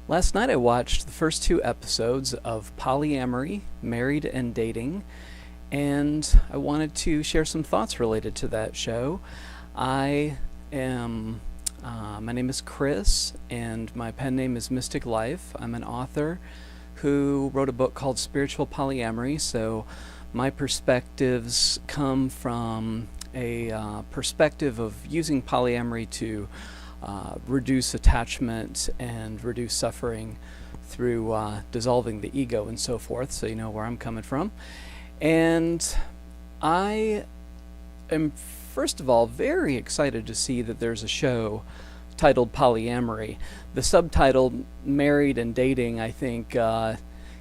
Last night I watched the first two episodes of Polyamory, Married and Dating, and I wanted to share some thoughts related to that show. I am, my name is Chris, and my pen name is Mystic Life. I'm an author who wrote a book called Spiritual Polyamory, so my perspectives come from a perspective of using polyamory to reduce attachment and reduce suffering through dissolving the ego and so forth, so you know where I'm coming from. And I am, first of all, very excited to see that there's a show titled Polyamory. The subtitle, Married and Dating, I think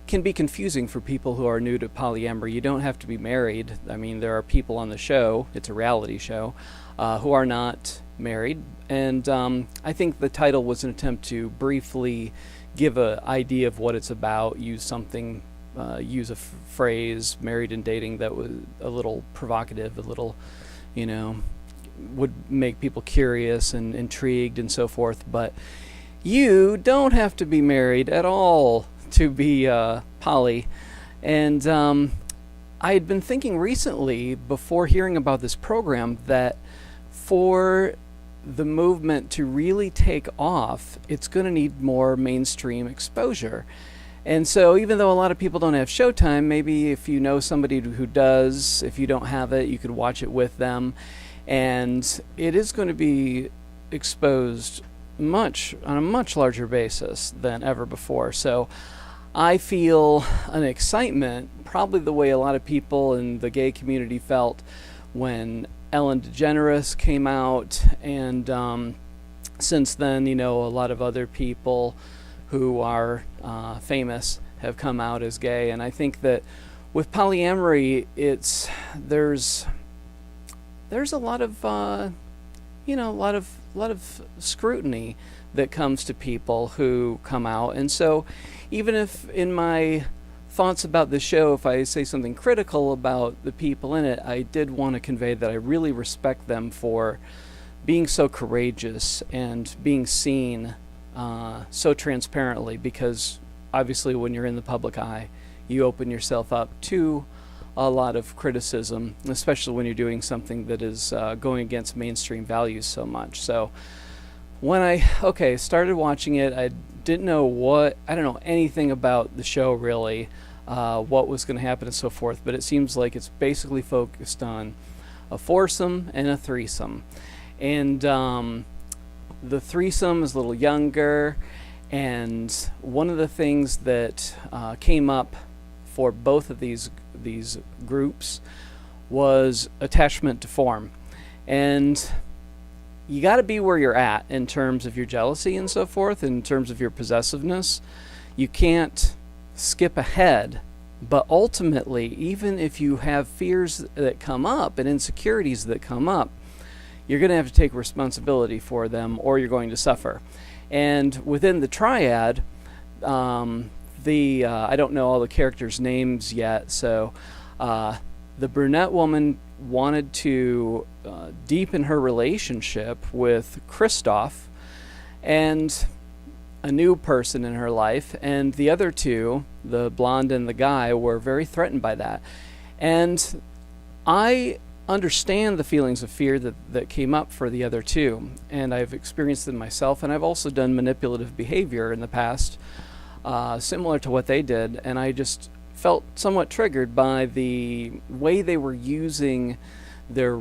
can be confusing for people who are new to polyamory. You don't have to be married. I mean, there are people on the show, it's a reality show, who are not married, and I think the title was an attempt to briefly give an idea of what it's about, use a phrase, married and dating, that was a little provocative, a little, would make people curious and intrigued and so forth. But you don't have to be married at all to be poly. And I had been thinking recently, before hearing about this program, that for the movement to really take off, it's going to need more mainstream exposure. And so even though a lot of people don't have Showtime, maybe if you know somebody who does, if you don't have it, you could watch it with them. And it is going to be exposed on a much larger basis than ever before. So I feel an excitement, probably the way a lot of people in the gay community felt when Ellen DeGeneres came out, and since then, a lot of other people who are famous have come out as gay. And I think that with polyamory, there's a lot of a lot of scrutiny that comes to people who come out. And so even if in my thoughts about the show, if I say something critical about the people in it, I did want to convey that I really respect them for being so courageous and being seen so transparently, because obviously when you're in the public eye, you open yourself up to a lot of criticism, especially when you're doing something that is going against mainstream values so much. So when I started watching it, I don't know anything about the show really, what was going to happen and so forth, but it seems like it's basically focused on a foursome and a threesome. And the threesome is a little younger, and one of the things that came up for both of these groups was attachment to form. And you got to be where you're at in terms of your jealousy and so forth, in terms of your possessiveness. You can't skip ahead, but ultimately, even if you have fears that come up and insecurities that come up, you're going to have to take responsibility for them, or you're going to suffer. And within the triad, I don't know all the characters' names yet, so the brunette woman wanted to deepen her relationship with Christoph and a new person in her life, and the other two, the blonde and the guy, were very threatened by that. And I understand the feelings of fear that came up for the other two, and I've experienced them myself, and I've also done manipulative behavior in the past, similar to what they did, and I just felt somewhat triggered by the way they were using their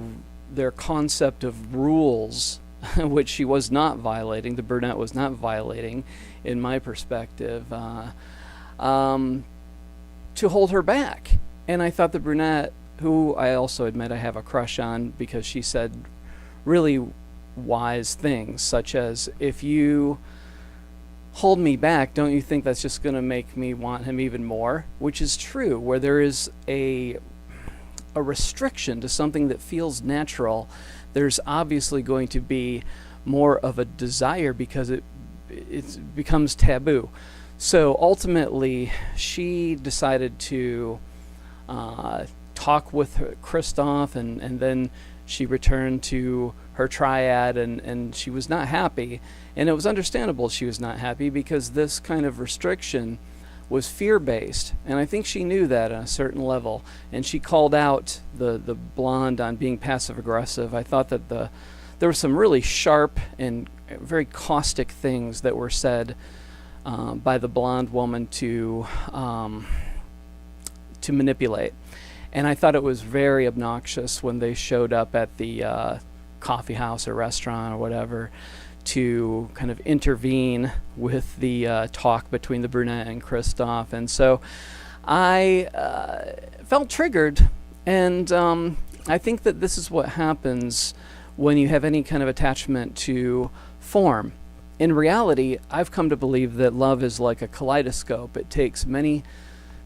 concept of rules, which she was not violating, the brunette was not violating, in my perspective, to hold her back. And I thought the brunette, who I also admit I have a crush on, because she said really wise things, such as, if you hold me back, don't you think that's just going to make me want him even more? Which is true. Where there is a restriction to something that feels natural, there's obviously going to be more of a desire, because it becomes taboo. So ultimately, she decided to talk with Christoph, and then she returned to her triad, and she was not happy. And it was understandable she was not happy, because this kind of restriction was fear-based, and I think she knew that on a certain level, and she called out the blonde on being passive-aggressive. I thought that there were some really sharp and very caustic things that were said by the blonde woman to manipulate. And I thought it was very obnoxious when they showed up at the coffee house or restaurant or whatever to kind of intervene with the talk between the brunette and Christoph. And so I felt triggered, and I think that this is what happens when you have any kind of attachment to form. In reality, I've come to believe that love is like a kaleidoscope. It takes many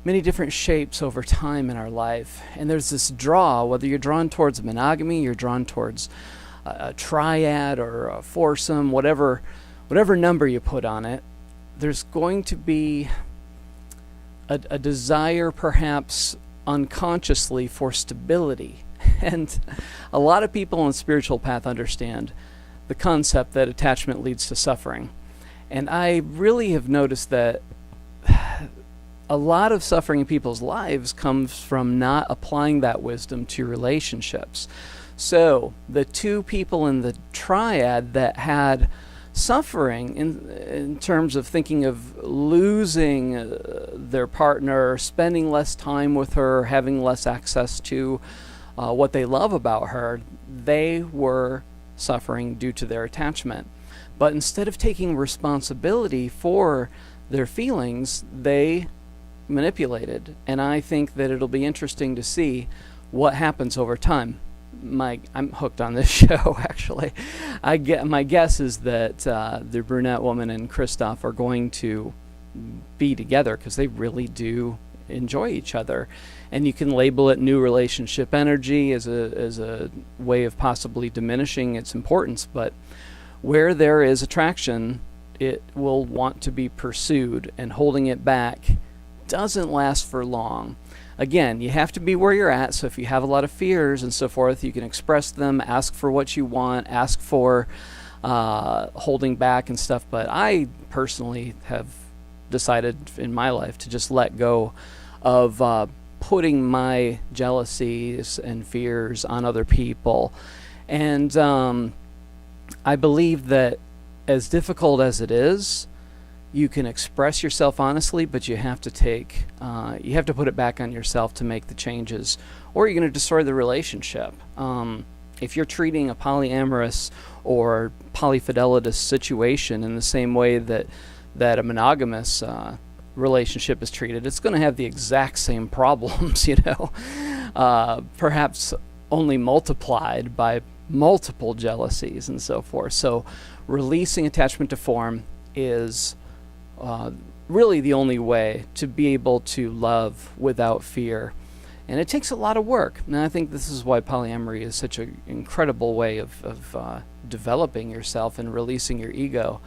different shapes over time in our life, and there's this draw, whether you're drawn towards monogamy, you're drawn towards a triad or a foursome, whatever number you put on it, there's going to be a desire, perhaps unconsciously, for stability. And a lot of people on the spiritual path understand the concept that attachment leads to suffering. And I really have noticed that a lot of suffering in people's lives comes from not applying that wisdom to relationships. So the two people in the triad that had suffering in terms of thinking of losing their partner, spending less time with her, having less access to what they love about her, they were suffering due to their attachment. But instead of taking responsibility for their feelings, they manipulated. And I think that it'll be interesting to see what happens over time. I'm hooked on this show, actually. My guess is that the brunette woman and Christoph are going to be together because they really do enjoy each other. And you can label it new relationship energy as a way of possibly diminishing its importance, but where there is attraction, it will want to be pursued, and holding it back doesn't last for long. Again, you have to be where you're at, so if you have a lot of fears and so forth, you can express them, ask for what you want, ask for holding back and stuff. But I personally have decided in my life to just let go of putting my jealousies and fears on other people. And I believe that as difficult as it is, you can express yourself honestly, but you have to put it back on yourself to make the changes, or you're going to destroy the relationship. If you're treating a polyamorous or polyfidelitous situation in the same way that a monogamous relationship is treated, it's going to have the exact same problems, perhaps only multiplied by multiple jealousies and so forth. So releasing attachment to form is really the only way to be able to love without fear. And it takes a lot of work. And I think this is why polyamory is such an incredible way of developing yourself and releasing your ego.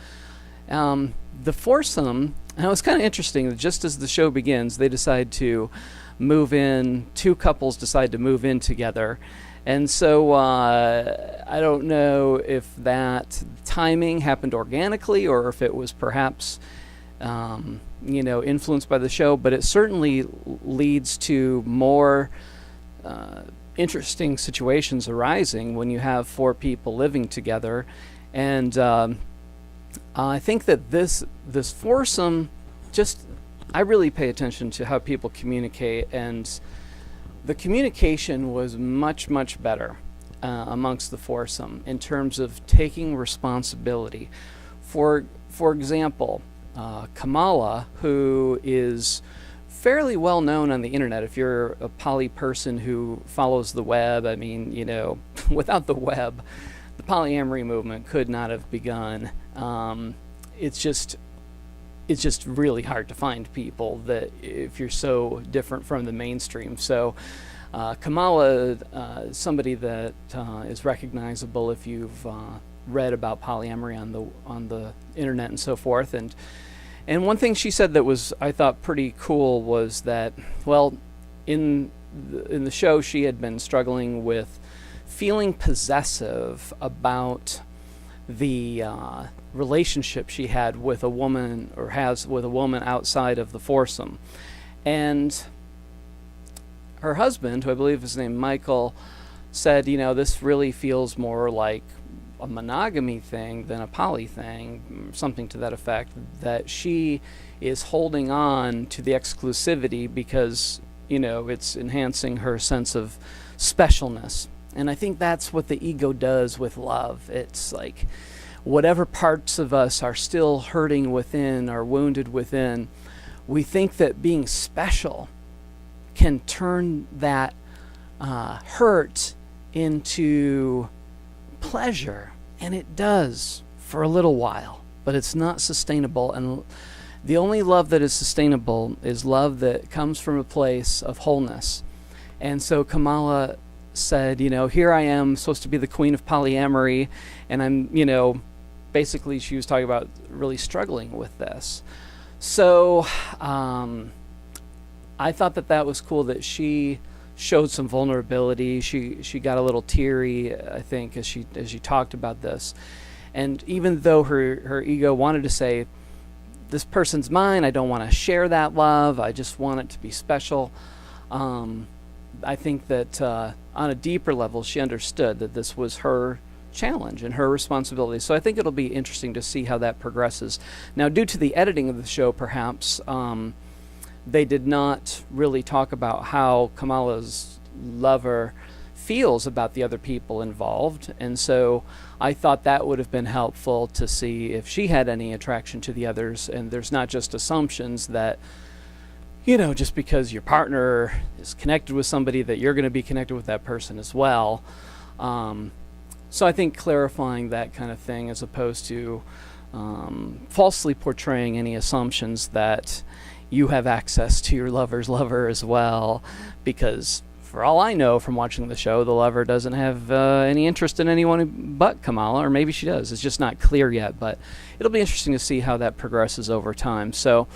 The foursome, and it was kind of interesting that just as the show begins, they decide to move in, two couples decide to move in together. And so I don't know if that timing happened organically or if it was perhaps influenced by the show, but it certainly leads to more interesting situations arising when you have four people living together. And I think that this foursome, I really pay attention to how people communicate, and the communication was much, much better amongst the foursome in terms of taking responsibility. For example, Kamala, who is fairly well known on the internet, if you're a poly person who follows the web, without the web, the polyamory movement could not have begun. It's just really hard to find people that, if you're so different from the mainstream. So Kamala, somebody that is recognizable if you've read about polyamory on the internet and so forth. And one thing she said that was, I thought, pretty cool was that, well, in the show she had been struggling with feeling possessive about the relationship she had with a woman, or has with a woman outside of the foursome. And her husband, who I believe is named Michael, said, this really feels more like a monogamy thing than a poly thing, something to that effect, that she is holding on to the exclusivity because, it's enhancing her sense of specialness. And I think that's what the ego does with love. It's like whatever parts of us are still hurting within, are wounded within, we think that being special can turn that hurt into pleasure. And it does for a little while, but it's not sustainable. And the only love that is sustainable is love that comes from a place of wholeness. And so Kamala said, here I am, supposed to be the queen of polyamory, and I'm, basically she was talking about really struggling with this. So I thought that was cool that she showed some vulnerability. She got a little teary, I think, as she talked about this. And even though her ego wanted to say, this person's mine, I don't want to share that love, I just want it to be special, I think that on a deeper level she understood that this was her challenge and her responsibility. So I think it'll be interesting to see how that progresses. Now, due to the editing of the show, perhaps they did not really talk about how Kamala's lover feels about the other people involved, and so I thought that would have been helpful to see if she had any attraction to the others, and there's not just assumptions that just because your partner is connected with somebody that you're going to be connected with that person as well. So I think clarifying that kind of thing, as opposed to falsely portraying any assumptions that you have access to your lover's lover as well, because for all I know from watching the show, the lover doesn't have any interest in anyone but Kamala, or maybe she does. It's just not clear yet, but it'll be interesting to see how that progresses over time. So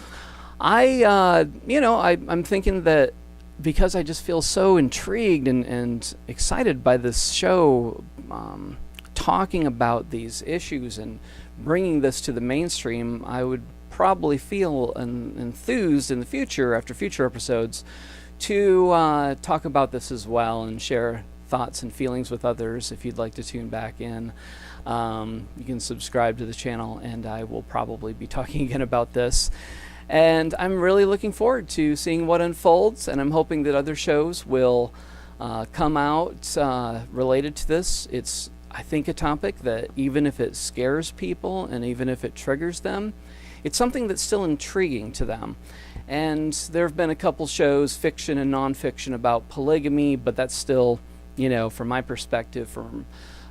I'm thinking that because I just feel so intrigued and excited by this show, talking about these issues and bringing this to the mainstream, I would probably feel enthused in the future, after future episodes, to talk about this as well and share thoughts and feelings with others. If you'd like to tune back in, you can subscribe to the channel, and I will probably be talking again about this. And I'm really looking forward to seeing what unfolds, and I'm hoping that other shows will come out related to this. It's, I think, a topic that, even if it scares people and even if it triggers them, it's something that's still intriguing to them. And there have been a couple shows, fiction and nonfiction, about polygamy, but that's still, from my perspective, from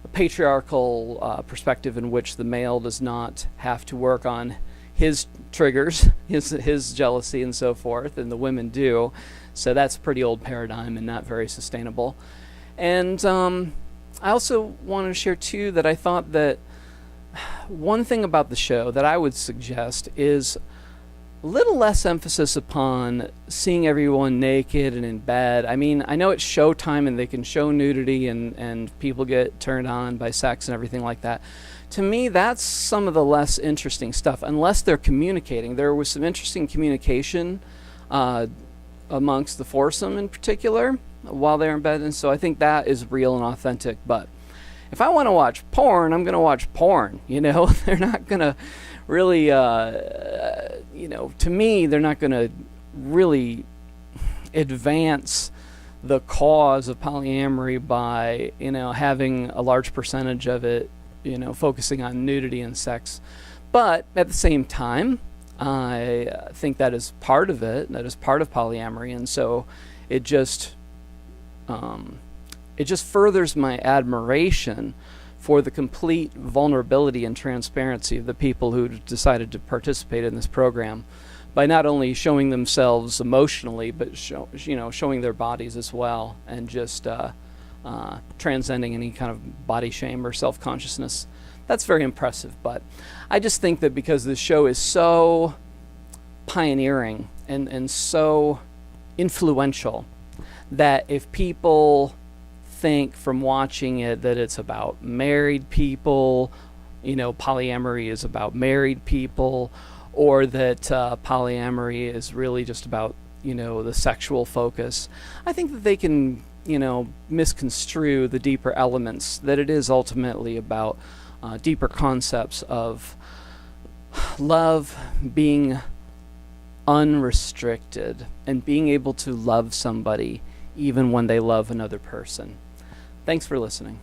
a patriarchal perspective, in which the male does not have to work on his triggers, his jealousy and so forth, and the women do. So that's a pretty old paradigm and not very sustainable. And I also wanted to share too that I thought that one thing about the show that I would suggest is a little less emphasis upon seeing everyone naked and in bed. I mean, I know it's Showtime and they can show nudity and people get turned on by sex and everything like that. To me, that's some of the less interesting stuff, unless they're communicating. There was some interesting communication amongst the foursome in particular while they're in bed, and so I think that is real and authentic. But if I want to watch porn, I'm going to watch porn. They're not going to really, to me, they're not going to really advance the cause of polyamory by, having a large percentage of it, focusing on nudity and sex. But at the same time, I think that is part of it. That is part of polyamory, and so it just furthers my admiration for the complete vulnerability and transparency of the people who decided to participate in this program, by not only showing themselves emotionally, but showing their bodies as well, and just transcending any kind of body shame or self-consciousness. That's very impressive. But I just think that because this show is so pioneering and so influential, that if people think from watching it that it's about married people, polyamory is about married people, or that polyamory is really just about, the sexual focus. I think that they can, misconstrue the deeper elements, that it is ultimately about deeper concepts of love being unrestricted and being able to love somebody even when they love another person. Thanks for listening.